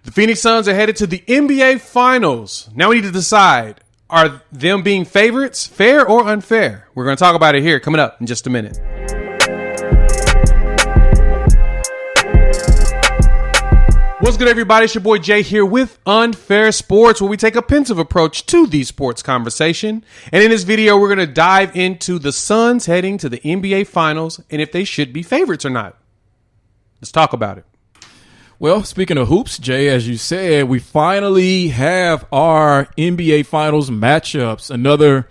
The Phoenix Suns are headed to the NBA Finals. Now we need to decide, are them being favorites fair or unfair? We're going to talk about it here coming up in just a minute. What's good, everybody? It's your boy Jay here with Unfair Sports, where we take a pensive approach to the sports conversation. And in this video, we're going to dive into the Suns heading to the NBA Finals and if they should be favorites or not. Let's talk about it. Well, speaking of hoops, Jay, as you said, we finally have our NBA Finals matchups. Another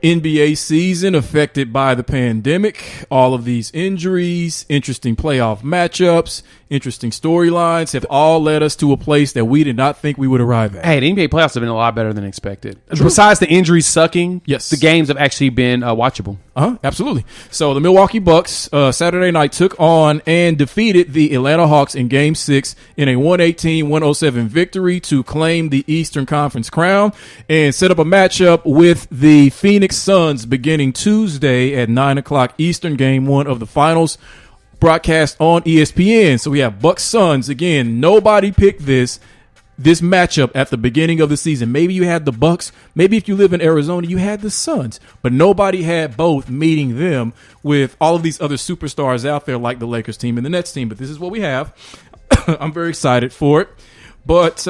NBA season affected by the pandemic. All of these injuries, interesting playoff matchups, interesting storylines have all led us to a place that we did not think we would arrive at. Hey, the NBA playoffs have been a lot better than expected. True. Besides the injuries sucking, yes, the games have actually been watchable. Absolutely. So the Milwaukee Bucks Saturday night took on and defeated the Atlanta Hawks in Game 6 in a 118-107 victory to claim the Eastern Conference crown and set up a matchup with the Phoenix Suns beginning Tuesday at 9 o'clock Eastern, Game 1 of the Finals, broadcast on ESPN. So we have Bucks Suns. Again, nobody picked this matchup at the beginning of the season. Maybe you had the Bucks. Maybe if you live in Arizona, you had the Suns. But nobody had both, meeting them with all of these other superstars out there like the Lakers team and the Nets team. But this is what we have. I'm very excited for it. But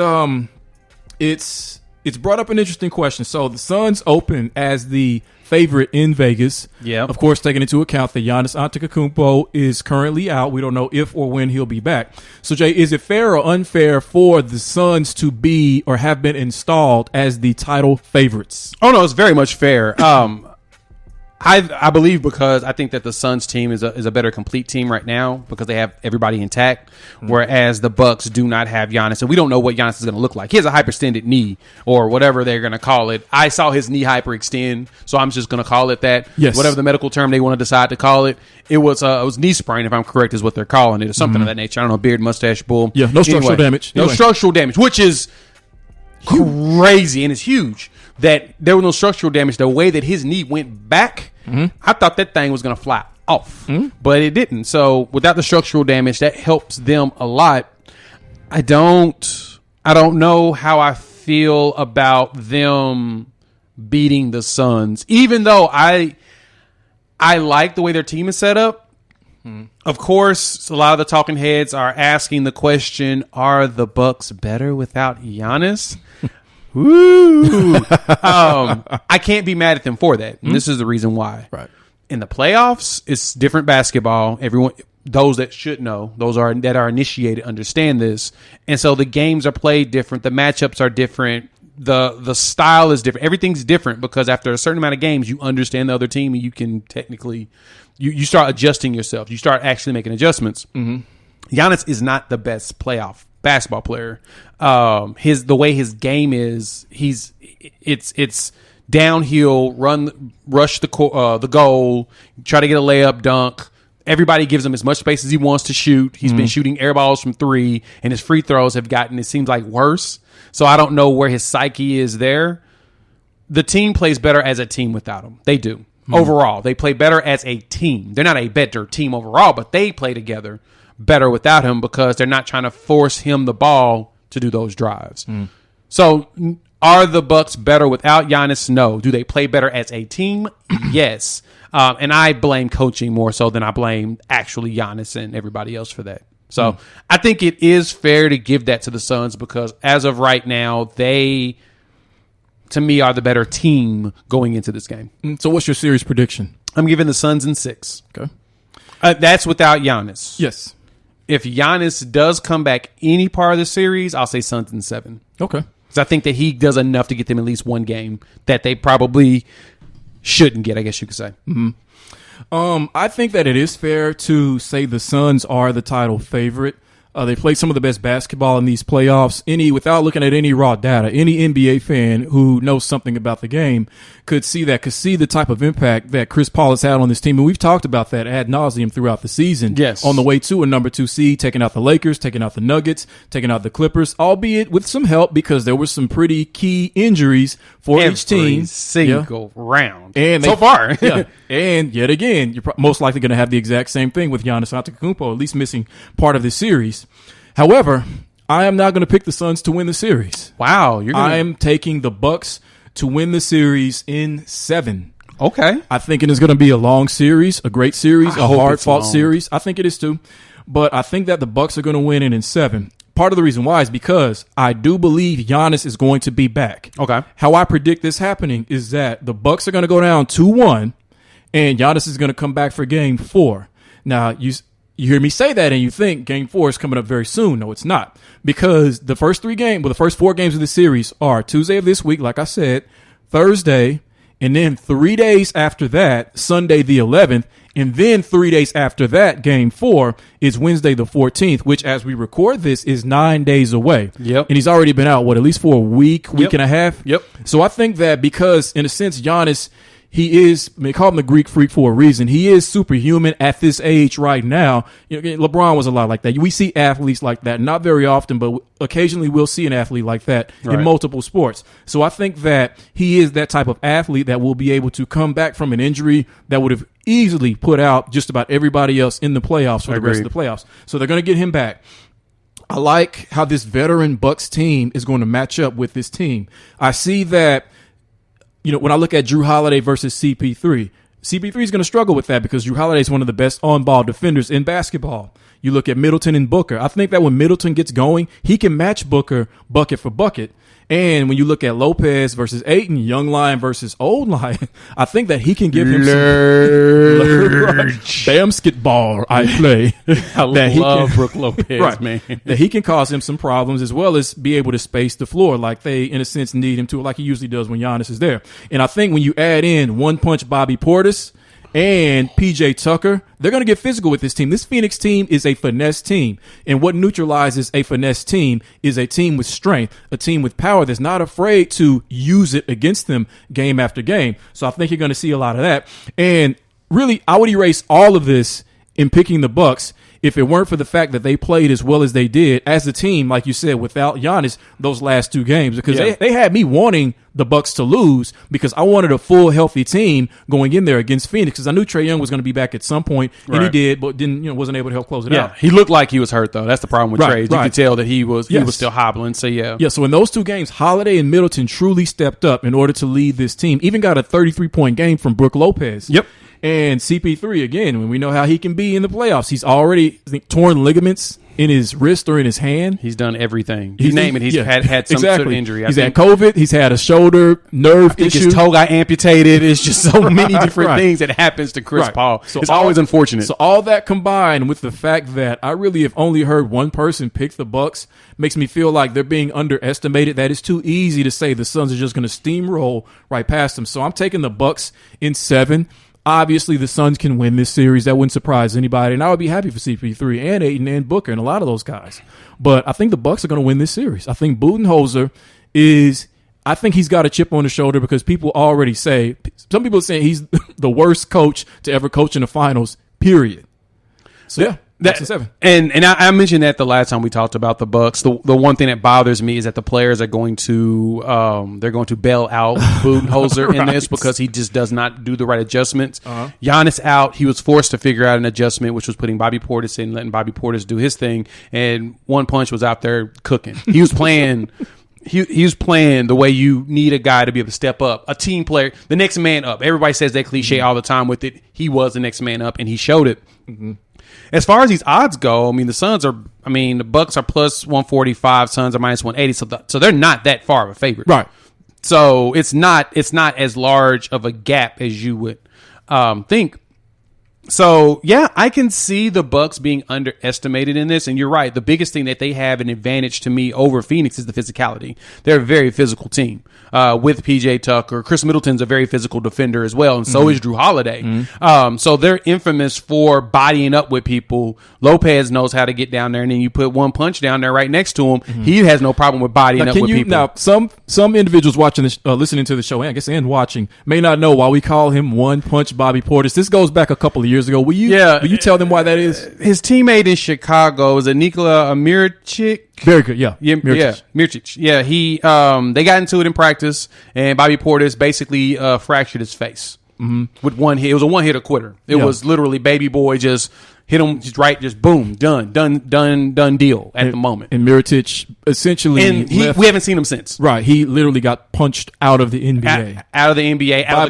it's brought up an interesting question. So the Suns open as the favorite in Vegas. Yeah. Of course, taking into account that Giannis Antetokounmpo is currently out. We don't know if or when he'll be back. So, Jay, is it fair or unfair for the Suns to be or have been installed as the title favorites? Oh, no, it's very much fair. I believe because I think that the Suns team is a better complete team right now because they have everybody intact, whereas the Bucks do not have Giannis. And we don't know what Giannis is going to look like. He has a hyperextended knee or whatever they're going to call it. I saw his knee hyperextend, so I'm just going to call it that. Yes. Whatever the medical term they want to decide to call it. It was knee sprain, if I'm correct, is what they're calling it, or something of that nature. I don't know, beard, mustache, bull. Yeah, no structural damage. No structural damage, which is crazy and it's huge. That there was no structural damage. The way that his knee went back, I thought that thing was going to fly off, but it didn't. So without the structural damage, that helps them a lot. I don't know how I feel about them beating the Suns, even though I like the way their team is set up. Of course, a lot of the talking heads are asking the question, are the Bucks better without Giannis? Woo! I can't be mad at them for that. And this is the reason why. Right. In the playoffs, it's different basketball. Everyone, those that should know, that are initiated, understand this. And so the games are played different. The matchups are different. The style is different. Everything's different because after a certain amount of games, you understand the other team and you can technically, you start adjusting yourself. You start actually making adjustments. Giannis is not the best playoff basketball player. The way his game is, it's downhill, rush the goal, try to get a layup, dunk. Everybody gives him as much space as he wants to shoot. He's been shooting air balls from three, and his free throws have gotten, it seems like, worse. So I don't know where his psyche is there. The team plays better as a team without him. They do. Overall, they play better as a team. They're not a better team overall, but they play together better without him because they're not trying to force him the ball to do those drives. So are the Bucks better without Giannis? No. Do they play better as a team? Yes. And I blame coaching more so than I blame actually Giannis and everybody else for that. So I think it is fair to give that to the Suns because as of right now, they, to me, are the better team going into this game. So what's your series prediction? I'm giving the Suns in 6. Okay. That's without Giannis. Yes. If Giannis does come back any part of the series, I'll say Suns in 7. Okay. Because I think that he does enough to get them at least one game that they probably shouldn't get, I guess you could say. I think that it is fair to say the Suns are the title favorite. They played some of the best basketball in these playoffs. Without looking at any raw data, any NBA fan who knows something about the game could see the type of impact that Chris Paul has had on this team. And we've talked about that ad nauseum throughout the season. Yes. On the way to a number 2 seed, taking out the Lakers, taking out the Nuggets, taking out the Clippers, albeit with some help because there were some pretty key injuries for each team. Every single round. And so far. Yeah. And yet again, you're most likely going to have the exact same thing with Giannis Antetokounmpo, at least missing part of the series. However, I am not going to pick the Suns to win the series. Wow. I am taking the Bucks to win the series in 7. Okay. I think it is going to be a long series, a great series, a hard-fought series. I think it is too. But I think that the Bucks are going to win it in 7. Part of the reason why is because I do believe Giannis is going to be back. Okay. How I predict this happening is that the Bucks are going to go down 2-1, and Giannis is going to come back for Game 4. Now, you hear me say that, and you think Game 4 is coming up very soon. No, it's not. Because the first 4 games of the series are Tuesday of this week, like I said, Thursday, and then 3 days after that, Sunday the 11th, and then 3 days after that, Game 4 is Wednesday the 14th, which, as we record this, is 9 days away. Yep. And he's already been out, at least for a week and a half? Yep. So I think that because, in a sense, Giannis, they call him the Greek freak for a reason. He is superhuman at this age right now. LeBron was a lot like that. We see athletes like that, not very often, but occasionally we'll see an athlete like that in multiple sports. So I think that he is that type of athlete that will be able to come back from an injury that would have easily put out just about everybody else in the playoffs for the rest of the playoffs. So they're going to get him back. I like how this veteran Bucks team is going to match up with this team. I see that. When I look at Drew Holiday versus CP3 is going to struggle with that because Drew Holiday is one of the best on-ball defenders in basketball. You look at Middleton and Booker. I think that when Middleton gets going, he can match Booker bucket for bucket. And when you look at Lopez versus Ayton, young lion versus old lion, I think that he can give him some basketball I play. I love Brook Lopez, man. That he can cause him some problems as well as be able to space the floor like they, in a sense, need him to, like he usually does when Giannis is there. And I think when you add in one-punch Bobby Portis and PJ Tucker, they're going to get physical with this team. This Phoenix team is a finesse team. And what neutralizes a finesse team is a team with strength, a team with power that's not afraid to use it against them game after game. So I think you're going to see a lot of that. And really, I would erase all of this in picking the Bucks if it weren't for the fact that they played as well as they did as a team, like you said, without Giannis those last 2 games. Because they had me wanting the Bucks to lose because I wanted a full, healthy team going in there against Phoenix because I knew Trae Young was going to be back at some point, and he did, but wasn't able to help close it out. He looked like he was hurt, though. That's the problem with Trae. You could tell that he was still hobbling, so yeah. Yeah, so in those 2 games, Holiday and Middleton truly stepped up in order to lead this team. Even got a 33-point game from Brook Lopez. Yep. And CP3, again, when we know how he can be in the playoffs, he's already torn ligaments in his wrist or in his hand. He's done everything. You name it. He's had some sort of injury. He's had COVID. He's had a shoulder nerve issue. His toe got amputated. It's just so many different things that happens to Chris Paul. So it's always unfortunate. So all that combined with the fact that I really have only heard one person pick the Bucks makes me feel like they're being underestimated. That is too easy to say the Suns are just going to steamroll right past them. So I'm taking the Bucks in 7. Obviously, the Suns can win this series. That wouldn't surprise anybody. And I would be happy for CP3 and Ayton and Booker and a lot of those guys. But I think the Bucks are going to win this series. I think Budenholzer I think he's got a chip on his shoulder because people already say, some people are saying he's the worst coach to ever coach in the finals, period. So, yeah. That's a 7. And I mentioned that the last time we talked about the Bucks. The one thing that bothers me is that the players are going to bail out Budenholzer in this because he just does not do the right adjustments. Giannis out. He was forced to figure out an adjustment, which was putting Bobby Portis in, letting Bobby Portis do his thing. And One Punch was out there cooking. He was playing. He was playing the way you need a guy to be able to step up, a team player, the next man up. Everybody says that cliche all the time with it. He was the next man up, and he showed it. Mm-hmm. As far as these odds go, I mean, the Bucks are plus 145, Suns are minus 180, so they're not that far of a favorite. Right. So it's not as large of a gap as you would think. So, yeah, I can see the Bucks being underestimated in this. And you're right. The biggest thing that they have an advantage to me over Phoenix is the physicality. They're a very physical team with PJ Tucker. Chris Middleton's a very physical defender as well. And so is Drew Holiday. So they're infamous for bodying up with people. Lopez knows how to get down there. And then you put One Punch down there right next to him. He has no problem with bodying up with people. Now, some individuals watching this, listening to the show, and I guess and watching, may not know why we call him One Punch Bobby Portis. This goes back a couple of years ago. Will you tell them why that is? His teammate in Chicago is Nikola Mirotic. Very good, yeah. Mirotic. Yeah, they got into it in practice, and Bobby Portis basically fractured his face. with one hit. It was a one hitter quitter. It was literally baby boy just hit him just right, just boom, done deal at the moment. And Mirotic essentially, and we haven't seen him since. Right, he literally got punched out of the NBA, out of the NBA, out of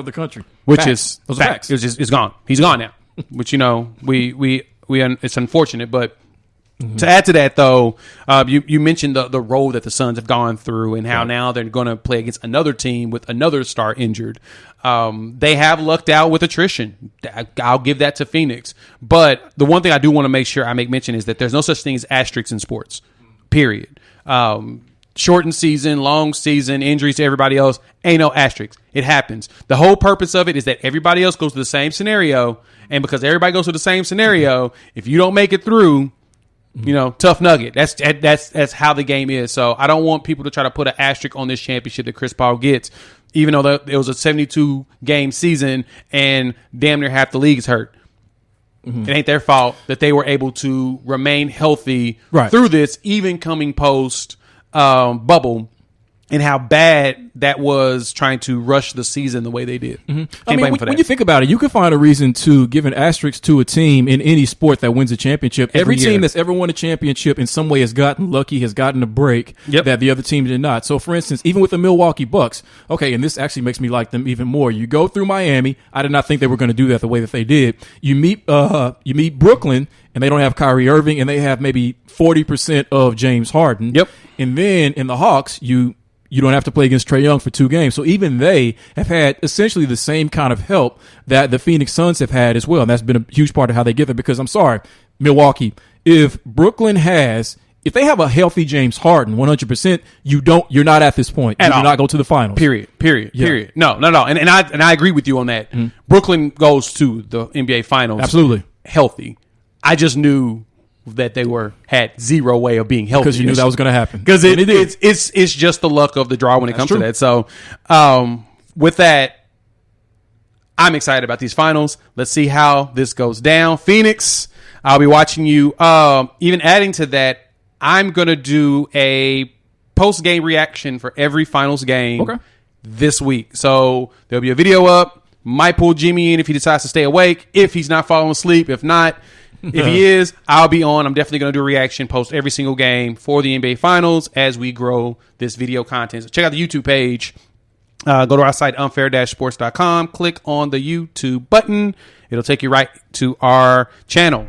the country, which facts. is facts. It's gone. He's gone now. Which we it's unfortunate, but. To add to that, though, you mentioned the road that the Suns have gone through and how now they're going to play against another team with another star injured. They have lucked out with attrition. I'll give that to Phoenix. But the one thing I do want to make sure I make mention is that there's no such thing as asterisks in sports, period. Shortened season, long season, injuries to everybody else, ain't no asterisks. It happens. The whole purpose of it is that everybody else goes to the same scenario, and because everybody goes to the same scenario, if you don't make it through, tough nugget. That's how the game is. So I don't want people to try to put an asterisk on this championship that Chris Paul gets, even though it was a 72-game season and damn near half the league is hurt. It ain't their fault that they were able to remain healthy through this, even coming post bubble. And how bad that was trying to rush the season the way they did. I mean, when you think about it, you can find a reason to give an asterisk to a team in any sport that wins a championship. Every team that's ever won a championship in some way has gotten lucky, has gotten a break that the other team did not. So, for instance, even with the Milwaukee Bucks, okay, and this actually makes me like them even more. You go through Miami. I did not think they were going to do that the way that they did. You meet Brooklyn, and they don't have Kyrie Irving, and they have maybe 40% of James Harden. And then in the Hawks, you don't have to play against Trae Young for 2 games. So even they have had essentially the same kind of help that the Phoenix Suns have had as well. And that's been a huge part of how they get there because I'm sorry, Milwaukee, if they have a healthy James Harden, 100%, you're not at this point. You do not go to the finals. Period. No. And I agree with you on that. Brooklyn goes to the NBA finals. Absolutely. Healthy. I just knew that they had zero way of being healthy because you knew that was going to happen. Because it's just the luck of the draw when it comes to that. So, with that, I'm excited about these finals. Let's see how this goes down. Phoenix, I'll be watching you. Even adding to that, I'm going to do a post-game reaction for every finals game this week. So there'll be a video up. Might pull Jimmy in if he decides to stay awake. If he's not falling asleep. If not, if he is, I'll be on. I'm definitely going to do a reaction, post every single game for the NBA Finals as we grow this video content. So check out the YouTube page. Go to our site, unfair-sports.com. Click on the YouTube button. It'll take you right to our channel.